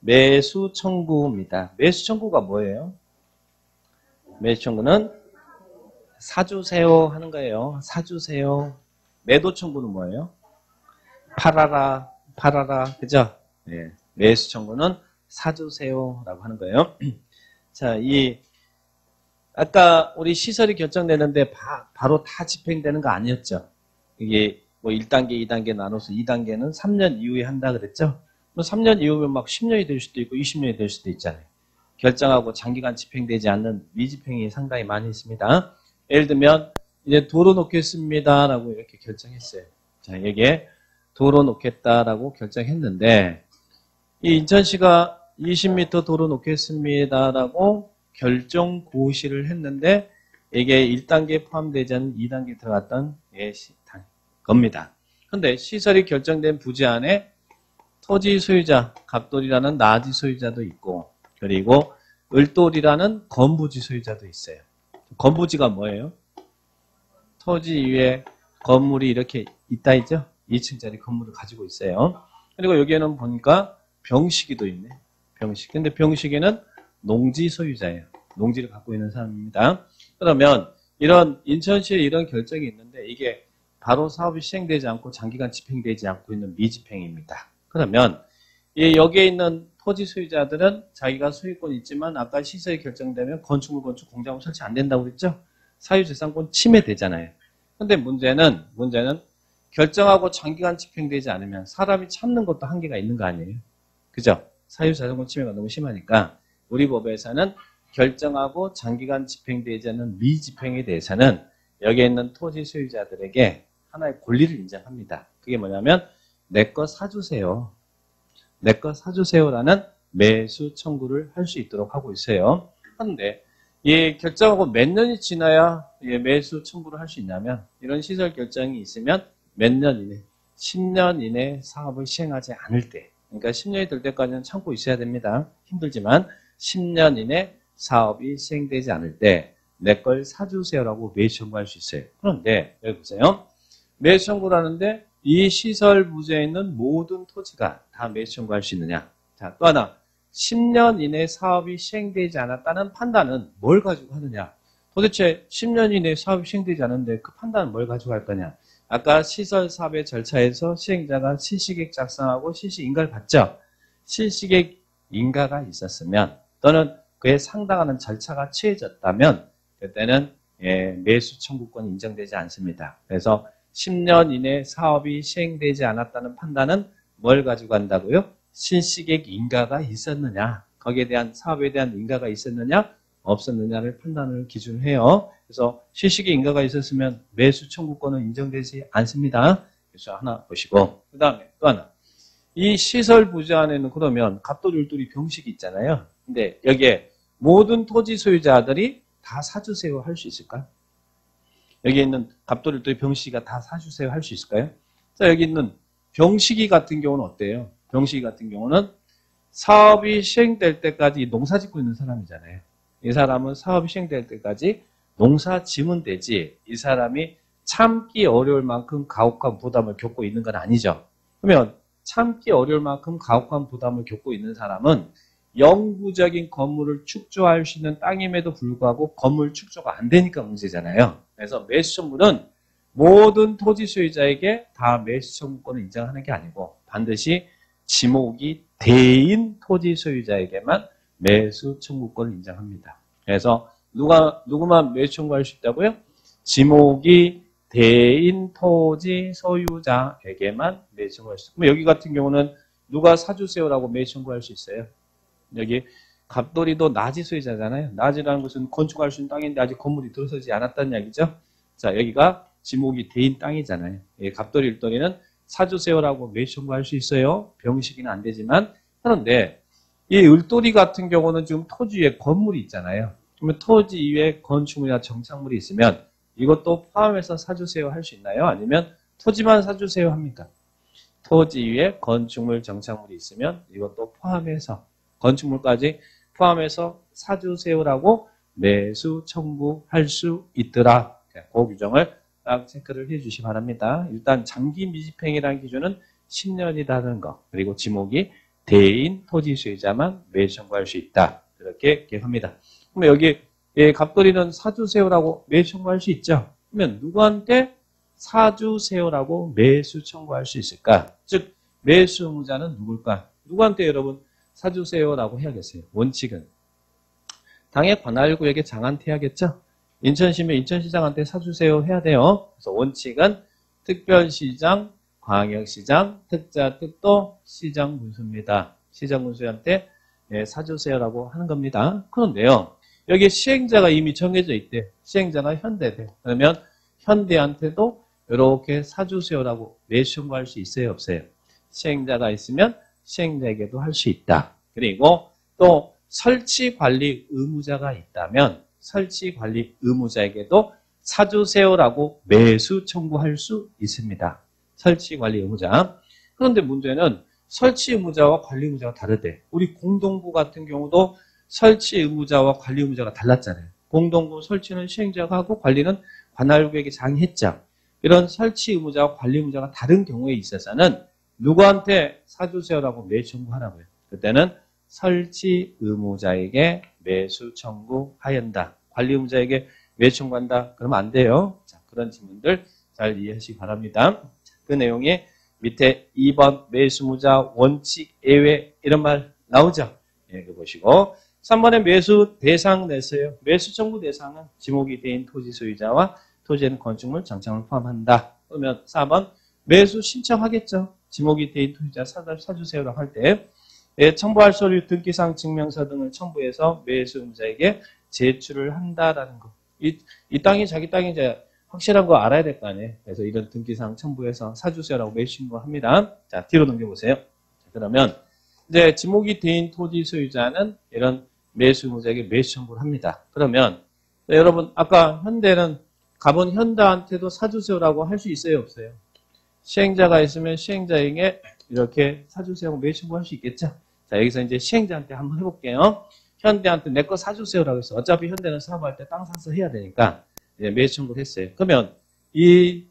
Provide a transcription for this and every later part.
매수 청구입니다. 매수 청구가 뭐예요? 매수 청구는 사주세요 하는 거예요. 사주세요. 매도 청구는 뭐예요? 팔아라, 팔아라. 그죠? 예. 매수 청구는 사주세요라고 하는 거예요. 자, 아까 우리 시설이 결정되는데 바로 다 집행되는 거 아니었죠? 이게 뭐 1단계, 2단계 나눠서 2단계는 3년 이후에 한다 그랬죠? 뭐 3년 이후면 막 10년이 될 수도 있고 20년이 될 수도 있잖아요. 결정하고 장기간 집행되지 않는 미집행이 상당히 많이 있습니다. 예를 들면 이제 도로 놓겠습니다라고 이렇게 결정했어요. 자, 여기에 도로 놓겠다라고 결정했는데 이 인천시가 20m 도로 놓겠습니다라고 결정 고시를 했는데 이게 1단계에 포함되지 않은 2단계에 들어갔던 겁니다. 그런데 시설이 결정된 부지 안에 토지 소유자, 갑돌이라는 나지 소유자도 있고 그리고 을돌이라는 건부지 소유자도 있어요. 건부지가 뭐예요? 토지 위에 건물이 이렇게 있다 있죠? 2층짜리 건물을 가지고 있어요. 그리고 여기에는 보니까 병식이도 있네. 병식. 근데 병식에는 농지 소유자예요. 농지를 갖고 있는 사람입니다. 그러면 이런 인천시에 이런 결정이 있는데 이게 바로 사업이 시행되지 않고 장기간 집행되지 않고 있는 미집행입니다. 그러면 여기에 있는 토지 소유자들은 자기가 소유권이 있지만 아까 시설이 결정되면 건축물, 공작물 설치 안 된다고 그랬죠? 사유재산권 침해되잖아요. 근데 문제는 결정하고 장기간 집행되지 않으면 사람이 참는 것도 한계가 있는 거 아니에요? 그죠? 사유재산권 침해가 너무 심하니까 우리 법에서는 결정하고 장기간 집행되지 않는 미집행에 대해서는 여기에 있는 토지 소유자들에게 하나의 권리를 인정합니다. 그게 뭐냐면 내 거 사주세요. 내 거 사주세요라는 매수 청구를 할 수 있도록 하고 있어요. 그런데 결정하고 몇 년이 지나야 매수 청구를 할 수 있냐면 이런 시설 결정이 있으면 몇 년 이내, 10년 이내 사업을 시행하지 않을 때 그러니까 10년이 될 때까지는 참고 있어야 됩니다. 힘들지만 10년 이내 사업이 시행되지 않을 때 내 걸 사주세요라고 매수 청구할 수 있어요. 그런데 여기 보세요. 매수 청구를 하는데 이 시설 부지에 있는 모든 토지가 다 매수 청구할 수 있느냐. 자, 또 하나 10년 이내 사업이 시행되지 않았다는 판단은 뭘 가지고 하느냐. 도대체 10년 이내 사업이 시행되지 않았는데 그 판단은 뭘 가지고 할 거냐. 아까 시설 사업의 절차에서 시행자가 실시계획 작성하고 실시인가를 받죠. 실시계획 인가가 있었으면 또는 그에 상당하는 절차가 취해졌다면 그때는 매수 청구권이 인정되지 않습니다. 그래서 10년 이내 사업이 시행되지 않았다는 판단은 뭘 가지고 한다고요? 실시계획 인가가 있었느냐, 거기에 대한 사업에 대한 인가가 있었느냐, 없었느냐를 판단을 기준으로 해요. 그래서 실시계획 인가가 있었으면 매수 청구권은 인정되지 않습니다. 그래서 하나 보시고 그 다음에 또 하나 이 시설 부지 안에는 그러면 갑돌이, 을돌이, 병식이 있잖아요. 근데 여기에 모든 토지 소유자들이 다 사주세요 할 수 있을까요? 여기 있는 갑돌이, 을돌이, 병식이가 다 사주세요 할 수 있을까요? 자, 여기 있는 병식이 같은 경우는 어때요? 병식이 같은 경우는 사업이 시행될 때까지 농사 짓고 있는 사람이잖아요. 이 사람은 사업이 시행될 때까지 농사 지면 되지 이 사람이 참기 어려울 만큼 가혹한 부담을 겪고 있는 건 아니죠. 그러면 참기 어려울 만큼 가혹한 부담을 겪고 있는 사람은 영구적인 건물을 축조할 수 있는 땅임에도 불구하고 건물 축조가 안 되니까 문제잖아요. 그래서 매수 청구는 모든 토지 소유자에게 다 매수 청구권을 인정하는 게 아니고 반드시 지목이 대인 토지 소유자에게만 매수 청구권을 인정합니다. 그래서 누구만 매수 청구할 수 있다고요? 지목이 대인 토지 소유자에게만 매수 청구할 수 있어요. 그럼 여기 같은 경우는 누가 사주세요라고 매수 청구할 수 있어요? 여기 갑돌이도 나지 소유자잖아요. 나지라는 것은 건축할 수 있는 땅인데 아직 건물이 들어서지 않았다는 이야기죠. 자, 여기가 지목이 대인 땅이잖아요. 갑돌이, 을돌이는 사주세요라고 매수 청구할 수 있어요. 병식이는 안 되지만. 그런데 이 을돌이 같은 경우는 지금 토지 위에 건물이 있잖아요. 그러면 토지 위에 건축물이나 정착물이 있으면 이것도 포함해서 사주세요 할 수 있나요? 아니면 토지만 사주세요 합니까? 토지 위에 건축물, 정착물이 있으면 이것도 포함해서 건축물까지 포함해서 사주세요라고 매수 청구할 수 있더라. 그 규정을 딱 체크를 해주시기 바랍니다. 일단 장기 미집행이라는 기준은 10년이라는 거, 그리고 지목이 대인 토지 소유자만 매수 청구할 수 있다. 이렇게 기억합니다. 그러면 여기 갑돌이는 사주세요라고 매수 청구할 수 있죠. 그러면 누구한테 사주세요라고 매수 청구할 수 있을까? 즉 매수 의무자는 누굴까? 누구한테 여러분 사주세요라고 해야겠어요. 원칙은 당의 관할구역의 장한테 해야겠죠. 인천시면 인천시장한테 사주세요 해야 돼요. 그래서 원칙은 특별시장, 광역시장, 특자, 특도, 시장군수입니다. 시장군수한테 사주세요라고 하는 겁니다. 그런데요. 여기 시행자가 이미 정해져 있대. 시행자가 현대대. 그러면 현대한테도 이렇게 사주세요라고 매수 청구할 수 있어요? 없어요? 시행자가 있으면 시행자에게도 할 수 있다. 그리고 또 설치관리 의무자가 있다면 설치관리 의무자에게도 사주세요라고 매수 청구할 수 있습니다. 설치관리 의무자. 그런데 문제는 설치 의무자와 관리 의무자가 다르대. 우리 공동구 같은 경우도 설치 의무자와 관리 의무자가 달랐잖아요. 공동구 설치는 시행자가 하고 관리는 관할구역의 장이 했죠. 이런 설치 의무자와 관리 의무자가 다른 경우에 있어서는 누구한테 사주세요라고 매수 청구하라고요. 그때는 설치 의무자에게 매수 청구하연다. 관리 의무자에게 매수 청구한다. 그러면 안 돼요. 자, 그런 질문들 잘 이해하시기 바랍니다. 그 내용이 밑에 2번 매수 의무자 원칙 예외 이런 말 나오죠. 예, 그 보시고 3번에 매수 대상 냈어요. 매수 청구 대상은 지목이 대인 토지 소유자와 토지에는 건축물, 장창을 포함한다. 그러면 4번 매수 신청하겠죠. 지목이 대인 토지자 사주세요라고 할 때 첨부할 서류, 등기상 증명서 등을 첨부해서 매수 의무자에게 제출을 한다라는 거. 이 땅이 자기 땅이 이제 확실한 거 알아야 될 거 아니에요. 그래서 이런 등기상 첨부해서 사주세요라고 매수 신고합니다. 자, 뒤로 넘겨보세요. 자, 그러면 이제 지목이 대인 토지 소유자는 이런 매수 의무자에게 매수 청구를 합니다. 그러면 여러분 아까 현대는 가본 현대한테도 사주세요라고 할 수 있어요? 없어요? 시행자가 있으면 시행자에게 이렇게 사주세요 매수 청구할 수 있겠죠? 자, 여기서 이제 시행자한테 한번 해볼게요. 현대한테 내 거 사주세요라고 해서 어차피 현대는 사업할 때 땅 사서 해야 되니까 이제 매수 청구를 했어요. 그러면 이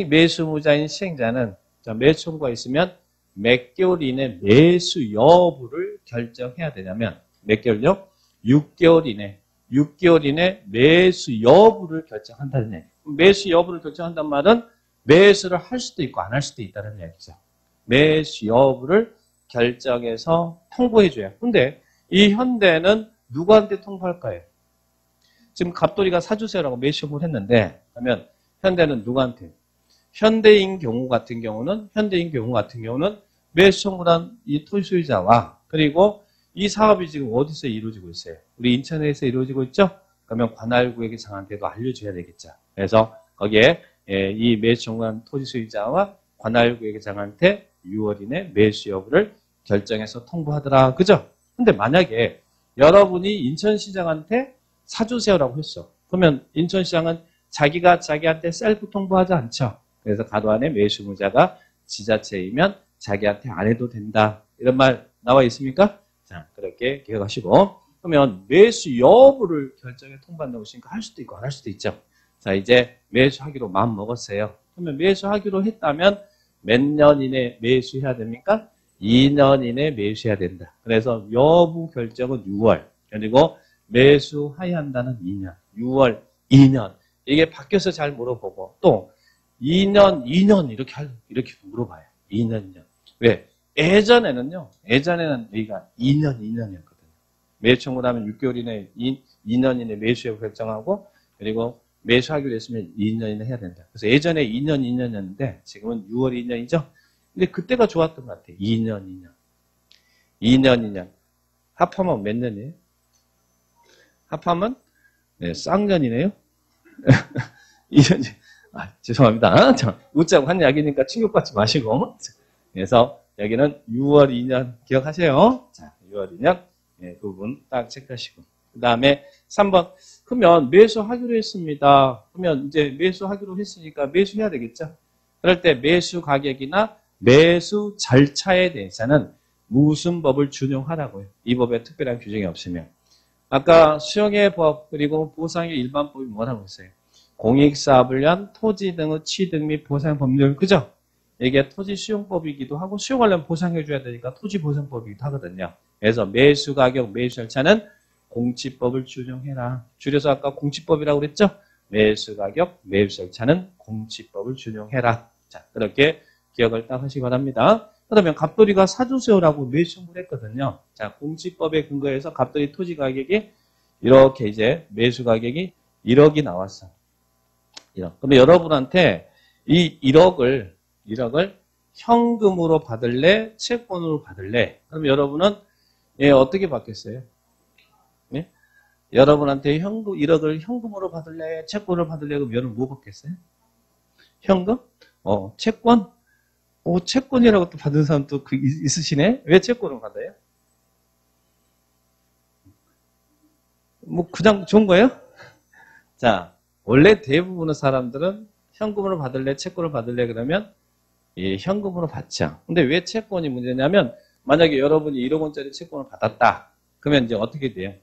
매수 의무자인 시행자는 자, 매수 청구가 있으면 몇 개월 이내 매수 여부를 결정해야 되냐면 몇 개월요? 6개월 이내 매수 여부를 결정한다는 얘기. 매수 여부를 결정한다는 말은 매수를 할 수도 있고 안 할 수도 있다는 얘기죠. 매수 여부를 결정해서 통보해줘야. 근데 이 현대는 누구한테 통보할까요? 지금 갑돌이가 사주세요라고 매수 청구를 했는데 그러면 현대는 누구한테? 현대인 경우 같은 경우는 매수 청구란 이 토지 소유자와 그리고 이 사업이 지금 어디서 이루어지고 있어요? 우리 인천에서 이루어지고 있죠? 그러면 관할구역의 장한테도 알려줘야 되겠죠. 그래서 거기에 이 매수 청구한 토지 소유자와 관할구역의 장한테 6월 이내 매수 여부를 결정해서 통보하더라. 그죠? 근데 만약에 여러분이 인천시장한테 사주세요라고 했어. 그러면 인천시장은 자기한테 셀프 통보하지 않죠. 그래서 가로 안에 매수 의무자가 지자체이면 자기한테 안 해도 된다. 이런 말 나와 있습니까? 자, 그렇게 기억하시고. 그러면 매수 여부를 결정해 통보한다고 했으니까 할 수도 있고 안 할 수도 있죠. 자, 이제 매수하기로 마음 먹었어요. 그러면 매수하기로 했다면 몇 년 이내 매수해야 됩니까? 2년 이내 매수해야 된다. 그래서 여부 결정은 6월. 그리고 매수해야 한다는 2년. 6월, 2년. 이게 바뀌어서 잘 물어보고 또 2년 이렇게 물어봐요. 2년. 왜? 예전에는 여기가 2년이었거든요. 매수 청구를 하면 6개월 이내 2년 이내 매수여부 결정하고 그리고 매수하기로 했으면 2년 이내 해야 된다. 그래서 예전에 2년이었는데 지금은 6월 2년이죠. 근데 그때가 좋았던 것 같아요. 2년. 합하면 몇 년이에요? 합하면 네, 쌍년이네요. 2년. 죄송합니다. 웃자고 한 이야기니까 충격받지 마시고. 그래서 여기는 6월 2년 기억하세요. 자, 6월 2년 그 부분 딱 체크하시고. 그 다음에 3번. 그러면 매수하기로 했습니다. 그러면 이제 매수하기로 했으니까 매수해야 되겠죠. 그럴 때 매수 가격이나 매수 절차에 대해서는 무슨 법을 준용하라고요. 이 법에 특별한 규정이 없으면. 아까 수용의 법 그리고 보상의 일반법이 뭐라고 했어요? 공익사업을 위한 토지 등의 취득 및 보상 법률. 그죠? 이게 토지 수용법이기도 하고 수용하려면 보상해줘야 되니까 토지보상법이기도 하거든요. 그래서 매수가격, 매수절차는 공치법을 준용해라. 줄여서 아까 공치법이라고 그랬죠? 매수가격, 매수절차는 공치법을 준용해라. 자, 그렇게 기억을 딱 하시기 바랍니다. 그러면 갑돌이가 사주세요라고 매수를 했거든요. 자, 공치법에 근거해서 갑돌이 토지 가격이 이렇게 이제 매수 가격이 1억이 나왔어. 1억. 그러면 여러분한테 이 1억을 현금으로 받을래? 채권으로 받을래? 그럼 여러분은 어떻게 받겠어요? 예? 여러분한테 1억을 현금으로 받을래? 채권으로 받을래? 그럼 여러분 뭐 받겠어요? 현금? 채권? 채권이라고 또 받은 사람 또 있으시네? 왜 채권을 받아요? 뭐 그냥 좋은 거예요? 자, 원래 대부분의 사람들은 현금으로 받을래? 채권을 받을래? 그러면 현금으로 받죠. 근데 왜 채권이 문제냐면 만약에 여러분이 1억 원짜리 채권을 받았다. 그러면 이제 어떻게 돼요?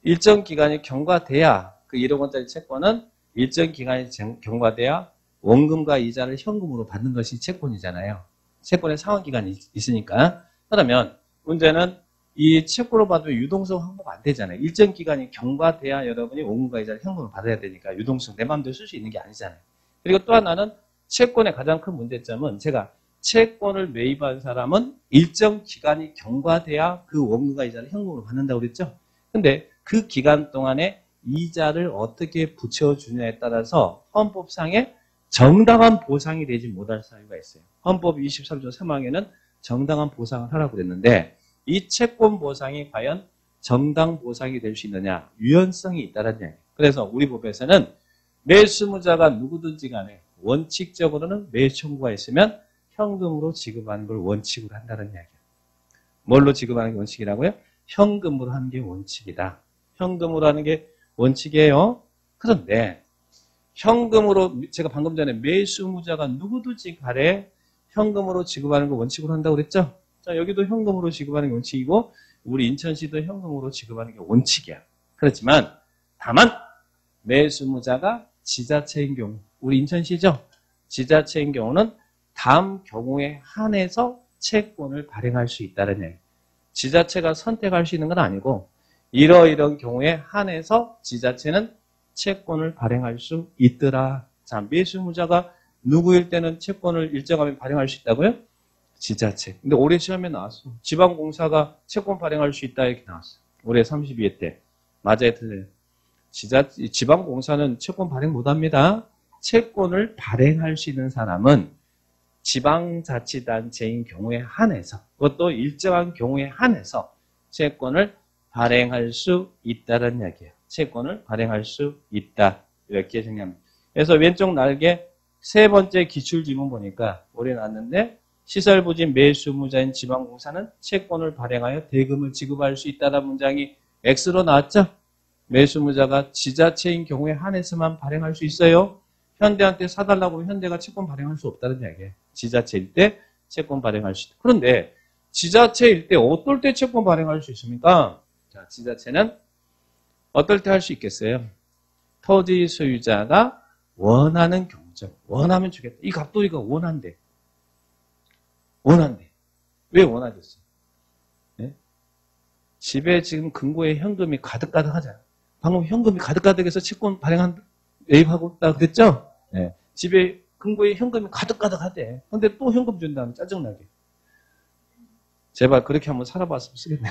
일정 기간이 경과돼야 그 1억 원짜리 채권은 일정 기간이 경과돼야 원금과 이자를 현금으로 받는 것이 채권이잖아요. 채권의 상환기간이 있으니까. 그러면 문제는 이 채권을 받으면 유동성 확보가 안 되잖아요. 일정 기간이 경과돼야 여러분이 원금과 이자를 현금으로 받아야 되니까 유동성 내 마음대로 쓸 수 있는 게 아니잖아요. 그리고 또 하나는 채권의 가장 큰 문제점은 제가 채권을 매입한 사람은 일정 기간이 경과돼야 그 원금과 이자를 현금으로 받는다고 그랬죠. 근데 그 기간 동안에 이자를 어떻게 붙여주냐에 따라서 헌법상에 정당한 보상이 되지 못할 사유가 있어요. 헌법 23조 3항에는 정당한 보상을 하라고 그랬는데 이 채권 보상이 과연 정당 보상이 될 수 있느냐, 유연성이 있다는 얘기예요. 그래서 우리 법에서는 매수무자가 누구든지 간에 원칙적으로는 매수 청구가 있으면 현금으로 지급하는 걸 원칙으로 한다는 이야기예요. 뭘로 지급하는 게 원칙이라고요? 현금으로 하는 게 원칙이다. 현금으로 하는 게 원칙이에요. 그런데 현금으로 제가 방금 전에 매수무자가 누구든지 간에 현금으로 지급하는 걸 원칙으로 한다고 그랬죠? 자, 여기도 현금으로 지급하는 게 원칙이고 우리 인천시도 현금으로 지급하는 게 원칙이야. 그렇지만 다만 매수무자가 지자체인 경우, 우리 인천시죠? 지자체인 경우는 다음 경우에 한해서 채권을 발행할 수 있다는 얘기예요. 지자체가 선택할 수 있는 건 아니고 이러이런 경우에 한해서 지자체는 채권을 발행할 수 있더라. 자, 매수무자가 누구일 때는 채권을 일정하면 발행할 수 있다고요? 지자체. 근데 올해 시험에 나왔어. 지방공사가 채권 발행할 수 있다 이렇게 나왔어. 올해 32회 때. 맞아요, 틀려요. 지방공사는 채권 발행 못합니다. 채권을 발행할 수 있는 사람은 지방자치단체인 경우에 한해서, 그것도 일정한 경우에 한해서 채권을 발행할 수 있다는 이야기예요. 채권을 발행할 수 있다. 이렇게 정리합니다. 그래서 왼쪽 날개 세 번째 기출지문 보니까 올해 나왔는데 시설부진 매수무자인 지방공사는 채권을 발행하여 대금을 지급할 수 있다는 문장이 X로 나왔죠? 매수무자가 지자체인 경우에 한해서만 발행할 수 있어요. 현대한테 사달라고 하면 현대가 채권 발행할 수 없다는 이야기예요. 지자체일 때 채권 발행할 수 있다. 그런데 지자체일 때 어떨 때 채권 발행할 수 있습니까? 자, 지자체는 어떨 때 할 수 있겠어요? 토지 소유자가 원하는 경우죠. 원하면 주겠다. 이 갑돌이가 원한대. 왜 원하겠어? 네? 집에 지금 금고에 현금이 가득가득 하잖아. 방금 현금이 가득가득해서 채권 매입하고 있다 그랬죠? 네. 집에 금고에 현금이 가득가득 하대. 근데 또 현금 준다면 짜증나게. 제발 그렇게 한번 살아봤으면 쓰겠네.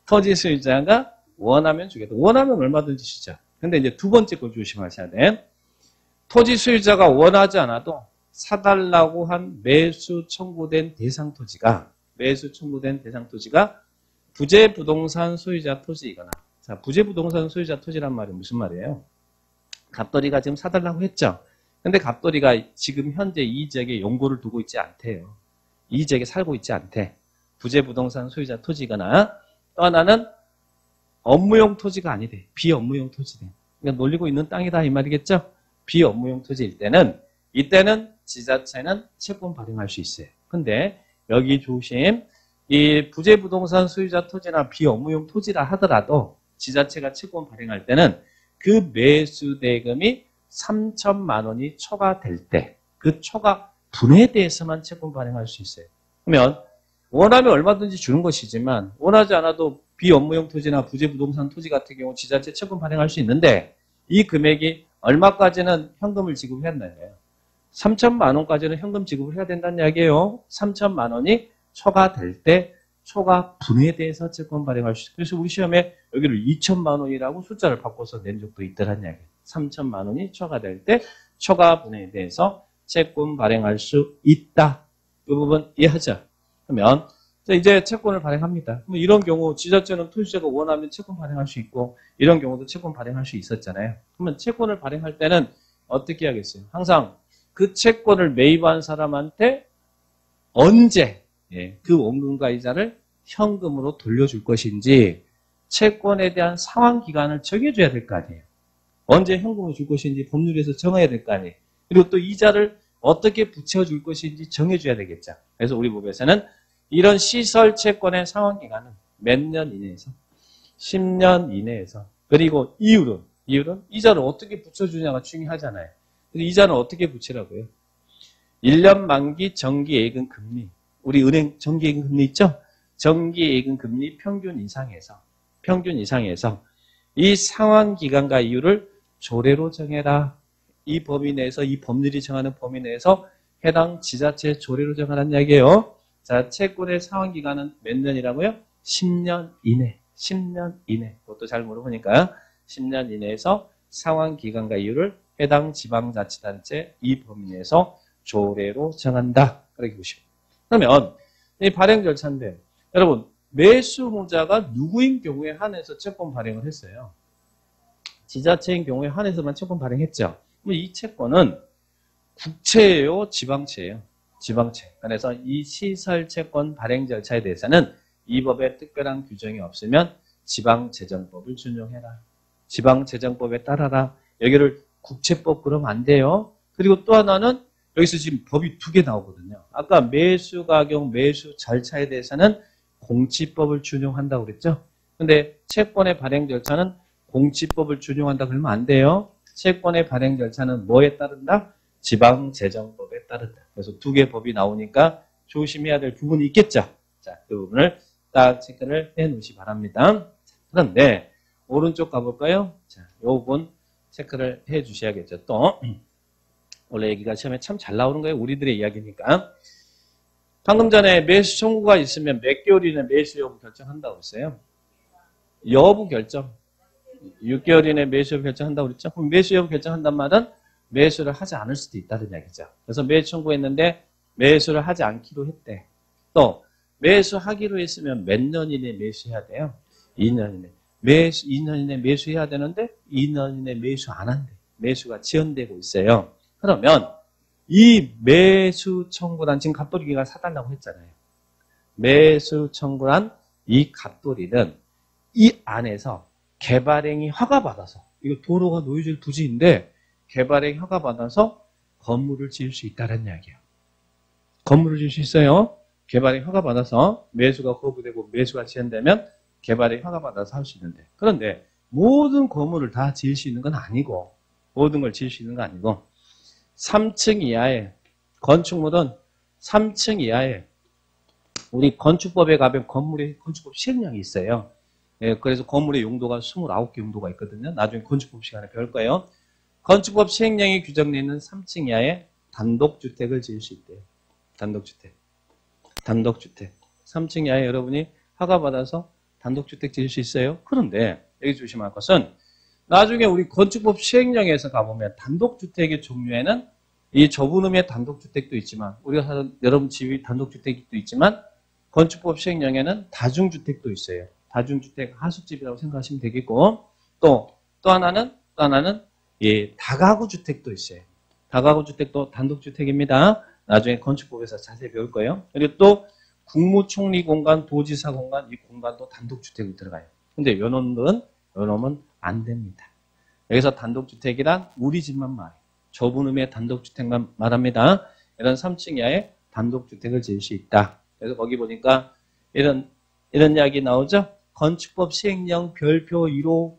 토지 소유자가 원하면 주겠다. 원하면 얼마든지 주자. 근데 이제 두 번째 걸 조심하셔야 돼. 토지 소유자가 원하지 않아도 사달라고 한 매수 청구된 대상 토지가 부재 부동산 소유자 토지이거나, 자, 부재 부동산 소유자 토지란 말이 무슨 말이에요? 갑돌이가 지금 사달라고 했죠. 근데 갑돌이가 지금 현재 이 지역에 용고를 두고 있지 않대요. 이 지역에 살고 있지 않대. 부재 부동산 소유자 토지거나 또 하나는 업무용 토지가 아니대. 비업무용 토지대. 그러니까 놀리고 있는 땅이다 이 말이겠죠. 비업무용 토지일 때는 이때는 지자체는 채권 발행할 수 있어요. 근데 여기 조심, 이 부재 부동산 소유자 토지나 비업무용 토지라 하더라도 지자체가 채권 발행할 때는 그 매수 대금이 3천만 원이 초과될 때, 그 초과 분해돼서만 채권 발행할 수 있어요. 그러면 원하면 얼마든지 주는 것이지만 원하지 않아도 비업무용 토지나 부재부동산 토지 같은 경우 지자체 채권 발행할 수 있는데 이 금액이 얼마까지는 현금을 지급해야 돼요. 3천만 원까지는 현금 지급을 해야 된다는 이야기예요. 3천만 원이 초과될 때 초과 분해돼서 채권 발행할 수 있어요. 그래서 우리 시험에 여기를 2천만 원이라고 숫자를 바꿔서 낸 적도 있더란 이야기예요. 3천만 원이 초과될 때 초과 분해돼서 채권 발행할 수 있다. 이 부분 이해하죠? 그러면 이제 채권을 발행합니다. 그럼 이런 경우 지자체는 토지자가 원하면 채권 발행할 수 있고 이런 경우도 채권 발행할 수 있었잖아요. 그러면 채권을 발행할 때는 어떻게 하겠어요? 항상 그 채권을 매입한 사람한테 언제 그 원금과 이자를 현금으로 돌려줄 것인지 채권에 대한 상환 기간을 정해줘야 될 거 아니에요. 언제 현금을 줄 것인지 법률에서 정해야 될 거 아니에요. 그리고 또 이자를 어떻게 붙여줄 것인지 정해줘야 되겠죠. 그래서 우리 법에서는 이런 시설 채권의 상환 기간은 몇 년 이내에서 10년 이내에서 그리고 이율은 이자를 어떻게 붙여주냐가 중요하잖아요. 이자는 어떻게 붙이라고요? 1년 만기 정기예금 금리. 우리 은행 정기예금 금리 있죠? 정기예금 금리 평균 이상에서 이 상환 기간과 이율을 조례로 정해라. 이 범위 내에서 이 법률이 정하는 범위 내에서 해당 지자체 조례로 정하라는 이야기예요. 자, 채권의 상환 기간은 몇 년이라고요? 10년 이내. 10년 이내. 그것도 잘 물어보니까 10년 이내에서 상환 기간과 이율을 해당 지방자치단체 이 범위 내에서 조례로 정한다. 그렇게 보시고. 그러면 이 발행 절차인데 여러분 매수무자가 누구인 경우에 한해서 채권 발행을 했어요. 지자체인 경우에 한해서만 채권 발행했죠. 그럼 이 채권은 국채예요, 지방채예요? 지방채. 그래서 이 시설 채권 발행 절차에 대해서는 이 법에 특별한 규정이 없으면 지방재정법을 준용해라. 지방재정법에 따라라. 여기를 국채법 그러면 안 돼요. 그리고 또 하나는 여기서 지금 법이 두 개 나오거든요. 아까 매수가격, 매수 절차에 대해서는 공치법을 준용한다고 그랬죠. 근데 채권의 발행 절차는 공치법을 준용한다 그러면 안 돼요. 채권의 발행 절차는 뭐에 따른다? 지방재정법에 따른다. 그래서 두 개 법이 나오니까 조심해야 될 부분이 있겠죠. 자, 그 부분을 딱 체크를 해 놓으시 바랍니다. 그런데 오른쪽 가볼까요? 자, 이 부분 체크를 해 주셔야겠죠. 또 원래 얘기가 시험에 참 잘 나오는 거예요. 우리들의 이야기니까. 방금 전에 매수 청구가 있으면 몇 개월 이내 매수 여부 결정한다고 했어요. 여부 결정. 6개월 이내 매수 여부 결정한다고 그랬죠. 그럼 매수 여부 결정한단 말은 매수를 하지 않을 수도 있다는 얘기죠. 그래서 매수 청구했는데 매수를 하지 않기로 했대. 또 매수하기로 했으면 몇 년 이내 매수해야 돼요? 2년 이내. 2년 이내 매수해야 되는데 2년 이내 매수 안 한대. 매수가 지연되고 있어요. 그러면 이 매수 청구란 지금 갑돌이가 사달라고 했잖아요. 매수 청구란 이 갑돌이는 이 안에서 개발행위 허가받아서 이거 도로가 노유질 부지인데 개발행위 허가받아서 건물을 지을 수 있다는 이야기예요. 건물을 지을 수 있어요. 개발행위 허가받아서 매수가 거부되고 매수가 지연되면 개발행위 허가받아서 할 수 있는데 그런데 모든 건물을 다 지을 수 있는 건 아니고 모든 걸 지을 수 있는 건 아니고 3층 이하의 건축물은 3층 이하의 우리 건축법에 가면 건물의 건축법 시행령이 있어요. 예, 그래서 건물의 용도가 29개 용도가 있거든요. 나중에 건축법 시간에 배울 거예요. 건축법 시행령이 규정되어 있는 3층 이하의 단독주택을 지을 수 있대요. 단독주택. 3층 이하에 여러분이 허가받아서 단독주택 지을 수 있어요. 그런데 여기 조심할 것은 나중에 우리 건축법 시행령에서 가보면 단독주택의 종류에는 이 좁은 의미의 단독주택도 있지만 우리가 사는 여러분 집이 단독주택도 있지만 건축법 시행령에는 다중주택도 있어요. 다중주택 하숙집이라고 생각하시면 되겠고 또 하나는 예, 다가구 주택도 있어요. 다가구 주택도 단독주택입니다. 나중에 건축법에서 자세히 배울 거예요. 그리고 또 국무총리 공간, 도지사 공간, 이 공간도 단독주택이 들어가요. 근데 요놈은 안 됩니다. 여기서 단독주택이란 우리 집만 말해요. 좁은 의미의 단독주택만 말합니다. 이런 3층 이하의 단독주택을 지을 수 있다. 그래서 거기 보니까 이런 이야기 나오죠. 건축법 시행령 별표 1호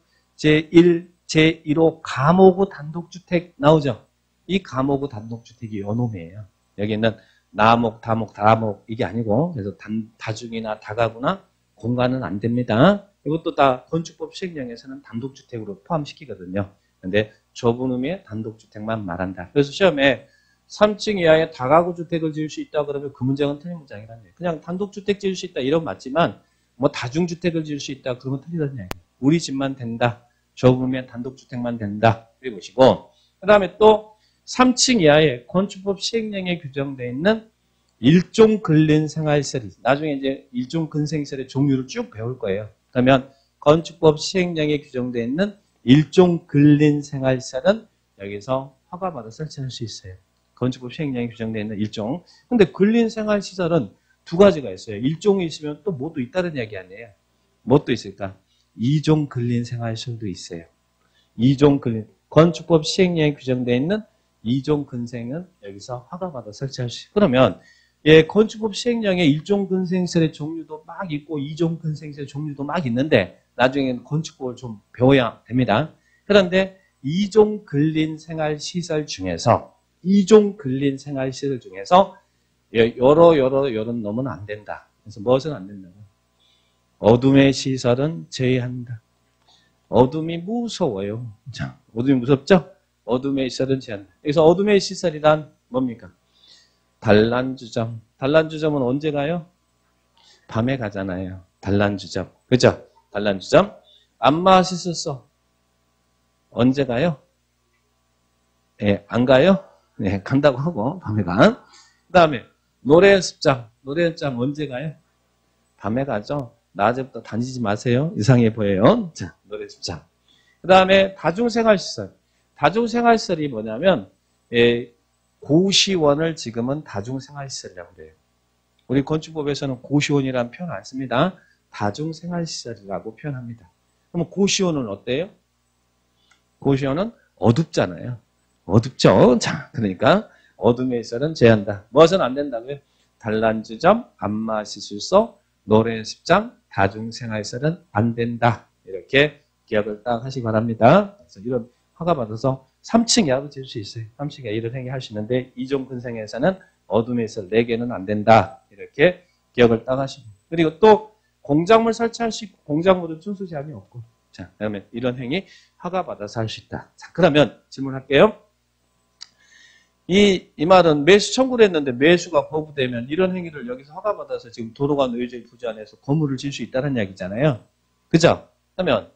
제1호 감호구 단독주택 나오죠. 이 감호구 단독주택이 요놈이에요. 여기는 나목, 다목, 다목 이게 아니고 그래서 다중이나 다가구나 공간은 안 됩니다. 이것도 다 건축법 시행령에서는 단독주택으로 포함시키거든요. 근데 좁은 의미의 단독주택만 말한다. 그래서 시험에 3층 이하의 다가구 주택을 지을 수 있다 그러면 그 문장은 틀린 문장이라는 얘기예요. 그냥 단독주택 지을 수 있다 이런 맞지만 뭐 다중주택을 지을 수 있다 그러면 틀리다는 얘기예요. 우리 집만 된다. 좁은 의미의 단독주택만 된다. 그래 보시고 그 다음에 또 3층 이하의 건축법 시행령에 규정되어 있는 일종 근린 생활시설이 나중에 이제 일종 근생시설의 종류를 쭉 배울 거예요. 그러면 건축법 시행령에 규정되어 있는 일종 근린 생활시설은 여기서 허가받아 설치할 수 있어요. 건축법 시행령에 규정되어 있는 일종. 근데 근린 생활시설은 두 가지가 있어요. 일종이 있으면 또 뭐도 있다는 이야기 아니에요. 뭐도 있을까? 이종 근린 생활시설도 있어요. 이종 근린 건축법 시행령에 규정되어 있는 이종 근생은 여기서 허가받아 설치할 수 있어요. 그러면 건축법 시행령에 일종 근생시설의 종류도 막 있고 이종 근생시설의 종류도 막 있는데 나중에는 건축법을 좀 배워야 됩니다. 그런데 이종 근린 생활시설 중에서 여러 넣으면 안 된다. 그래서 무엇은 안 된다고? 어둠의 시설은 제외한다. 어둠이 무서워요. 자, 어둠이 무섭죠? 어둠의 시설은 제한다. 그래서 어둠의 시설이란 뭡니까? 단란주점. 단란주점은 언제 가요? 밤에 가잖아요. 단란주점. 그죠? 단란주점. 안마시설소 언제 가요? 예, 안 가요? 네, 간다고 하고 밤에 가. 그 다음에 노래 연습장. 노래 연습장 언제 가요? 밤에 가죠. 낮에부터 다니지 마세요. 이상해 보여요. 자, 노래 연습장. 그 다음에 다중생활시설. 다중생활시설이 뭐냐면 고시원을 지금은 다중생활시설이라고 그래요. 우리 건축법에서는 고시원이라는 표현 안 씁니다. 다중생활시설이라고 표현합니다. 그럼 고시원은 어때요? 고시원은 어둡잖아요. 어둡죠? 자, 그러니까 어둠의 시설은 제한다. 무엇은 안 된다고요? 단란주점, 안마시술소, 노래연습장, 다중생활시설은 안 된다. 이렇게 기억을 딱 하시기 바랍니다. 그래서 이런 허가받아서 3층 이하도 지을 수 있어요. 3층 이하 이런 행위 할 수 있는데 이종 근생에서는 어둠의 시설 4개는 안 된다. 이렇게 기억을 딱 하시고 그리고 또 공작물 설치할 수 있고 공작물은 순수 제한이 없고 자, 그다음에 이런 행위 허가받아서 할 수 있다. 자, 그러면 질문할게요. 이 말은 매수 청구를 했는데 매수가 거부되면 이런 행위를 여기서 허가받아서 지금 도로가 노유제 부지 안에서 건물을 지을 수 있다는 이야기잖아요. 그죠? 그러면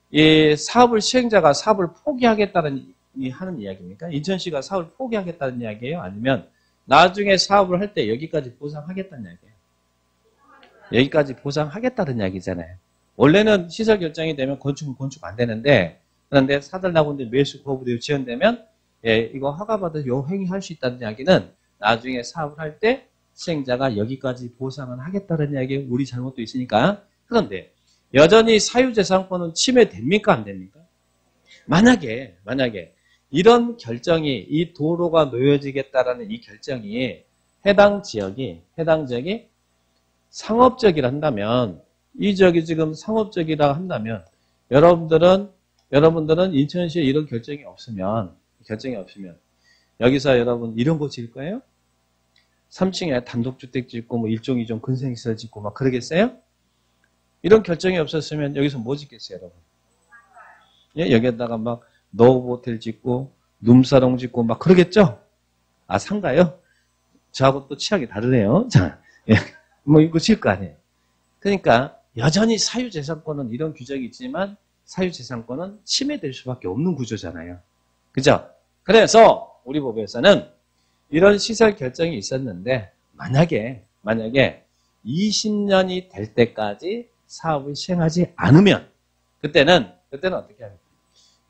이 사업을 시행자가 사업을 포기하겠다는 하는 이야기입니까? 인천시가 사업을 포기하겠다는 이야기예요? 아니면 나중에 사업을 할 때 여기까지 보상하겠다는 이야기예요? 여기까지 보상하겠다는 이야기잖아요. 원래는 시설 결정이 되면 건축은 건축 안 되는데 그런데 사달라고 하는데 매수 거부되고 지연되면 이거 허가받아서 요 행위할 수 있다는 이야기는 나중에 사업을 할 때 시행자가 여기까지 보상은 하겠다는 이야기예요. 우리 잘못도 있으니까. 그런데 여전히 사유재산권은 침해됩니까? 안 됩니까? 만약에 이런 결정이 이 도로가 놓여지겠다라는 이 결정이 해당 지역이 상업적이라 한다면 이 지역이 지금 상업적이라 한다면 여러분들은 인천시에 이런 결정이 없으면 여기서 여러분 이런 거 지을 거예요? 3층에 단독주택 짓고 뭐 1종, 2종 근생시설 짓고 막 그러겠어요? 이런 결정이 없었으면 여기서 뭐 짓겠어요, 여러분? 예, 여기에다가 막 노브호텔 짓고 룸사롱 짓고 막 그러겠죠? 아, 상가요? 저하고 또 취향이 다르네요. 자, 예, 뭐 이거 지을 거 아니에요. 그러니까 여전히 사유재산권은 이런 규정이 있지만 사유재산권은 침해될 수밖에 없는 구조잖아요. 그죠? 그래서 우리 법에서는 이런 시설 결정이 있었는데 만약에 20년이 될 때까지 사업을 시행하지 않으면 그때는 어떻게 합니까?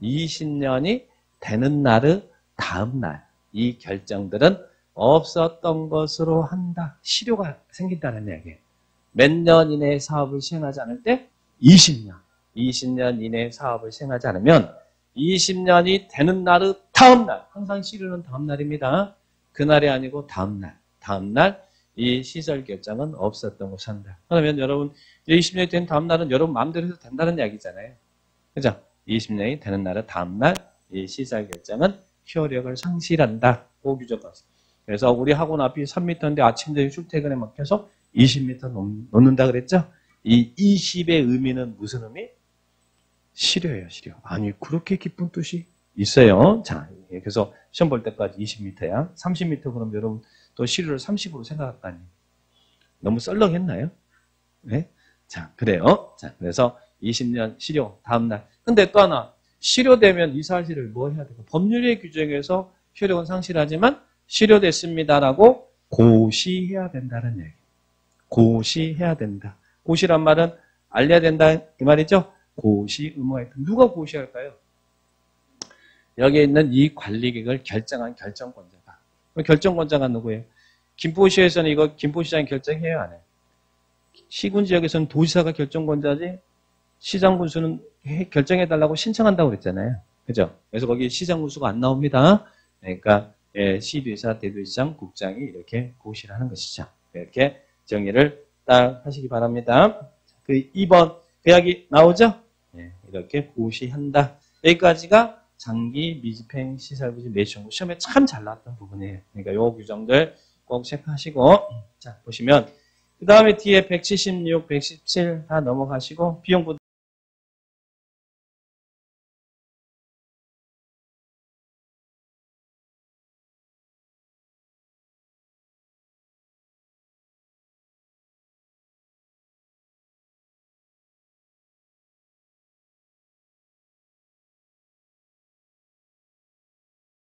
20년이 되는 날의 다음 날 이 결정들은 없었던 것으로 한다. 실효가 생긴다는 이야기예요. 몇 년 이내에 사업을 시행하지 않을 때 20년 이내에 사업을 시행하지 않으면 20년이 되는 날의 다음 날, 항상 실효는 다음 날입니다. 그날이 아니고 다음 날 이 시설 결정은 없었던 것을 한다. 그러면 여러분 20년이 된 다음 날은 여러분 마음대로 해도 된다는 이야기잖아요. 그죠? 20년이 되는 날의 다음 날 이 시설 결정은 효력을 상실한다. 보규정과 그래서 우리 학원 앞이 3m인데 아침 저녁 출퇴근에 막혀서 20m 놓는다 그랬죠? 이 20의 의미는 무슨 의미? 실효예요, 실효. 아니, 그렇게 깊은 뜻이 있어요. 자, 그래서 시험 볼 때까지 20m야. 30m 그럼 여러분 또 실효를 30으로 생각할 거 아니에요. 너무 썰렁했나요? 네? 자, 그래요. 자, 그래서 20년 실효, 다음날. 근데 또 하나, 실효되면 이 사실을 뭐 해야 될까? 법률의 규정에서 효력은 상실하지만 실효됐습니다라고 고시해야 된다는 얘기. 고시해야 된다. 고시란 말은 알려야 된다 이 말이죠. 고시 의무화. 누가 고시할까요? 여기에 있는 이 관리객을 결정한 결정권자가. 그럼 결정권자가 누구예요? 김포시에서는 이거 김포시장이 결정해요, 안 해요? 시군지역에서는 도지사가 결정권자지 시장군수는 결정해달라고 신청한다고 그랬잖아요. 그죠? 그래서 거기 시장군수가 안 나옵니다. 그러니까 시도지사, 대도시장, 국장이 이렇게 고시를 하는 것이죠. 이렇게 정의를 딱 하시기 바랍니다. 그 2번 그 이야기 나오죠? 이렇게 고시한다. 여기까지가 장기 미집행 시설부지 매시정부 시험에 참 잘 나왔던 부분이에요. 그러니까 요 규정들 꼭 체크하시고 자 보시면 그 다음에 뒤에 176, 117 다 넘어가시고 비용 부담